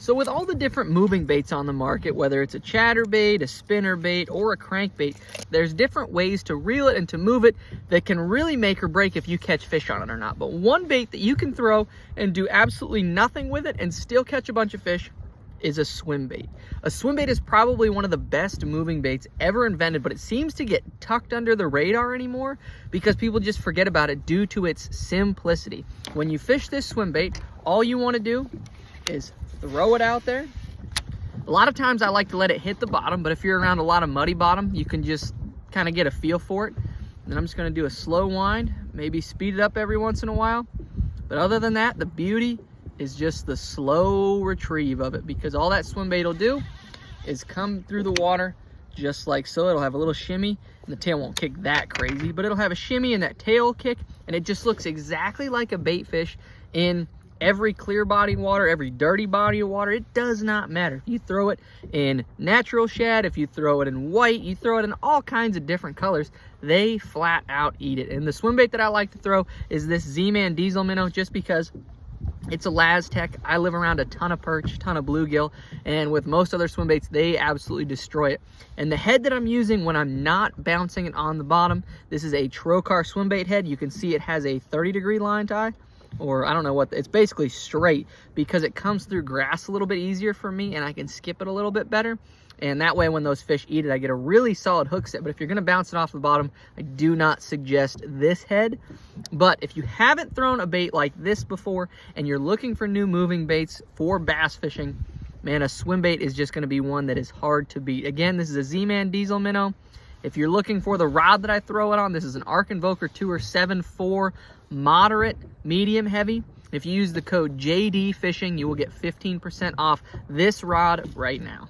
So with all the different moving baits on the market, whether it's a chatterbait, a spinnerbait, or a crankbait, there's different ways to reel it and to move it that can really make or break if you catch fish on it or not. But one bait that you can throw and do absolutely nothing with it and still catch a bunch of fish is a swim bait. A swim bait is probably one of the best moving baits ever invented, but it seems to get tucked under the radar anymore because people just forget about it due to its simplicity. When you fish this swim bait, all you want to do is throw it out there. A lot of times I like to let it hit the bottom, but if you're around a lot of muddy bottom, you can just kind of get a feel for it. And then I'm just going to do a slow wind, maybe speed it up every once in a while. But other than that, the beauty is just the slow retrieve of it, because all that swim bait will do is come through the water just like so. It'll have a little shimmy, and the tail won't kick that crazy, but it'll have a shimmy and that tail kick, and it just looks exactly like a bait fish in every clear body water, every dirty body of water. It does not matter. If you throw it in natural shad, if you throw it in white, you throw it in all kinds of different colors, they flat out eat it. And the swim bait that I like to throw is this Z-Man diesel minnow, just because it's a Laztec. I live around a ton of perch, ton of bluegill, and with most other swim baits, they absolutely destroy it. And the head that I'm using when I'm not bouncing it on the bottom, this is a Trocar swim bait head. You can see it has a 30-degree line tie, or I don't know what, it's basically straight because it comes through grass a little bit easier for me, and I can skip it a little bit better. And that way when those fish eat it, I get a really solid hook set. But if you're gonna bounce it off the bottom, I do not suggest this head. But if you haven't thrown a bait like this before and you're looking for new moving baits for bass fishing, man, a swim bait is just gonna be one that is hard to beat. Again, this is a Z-Man diesel minnow. If you're looking for the rod that I throw it on, this is an Arc Invoker Tour 7.4 moderate, medium heavy. If you use the code JD Fishing, you will get 15% off this rod right now.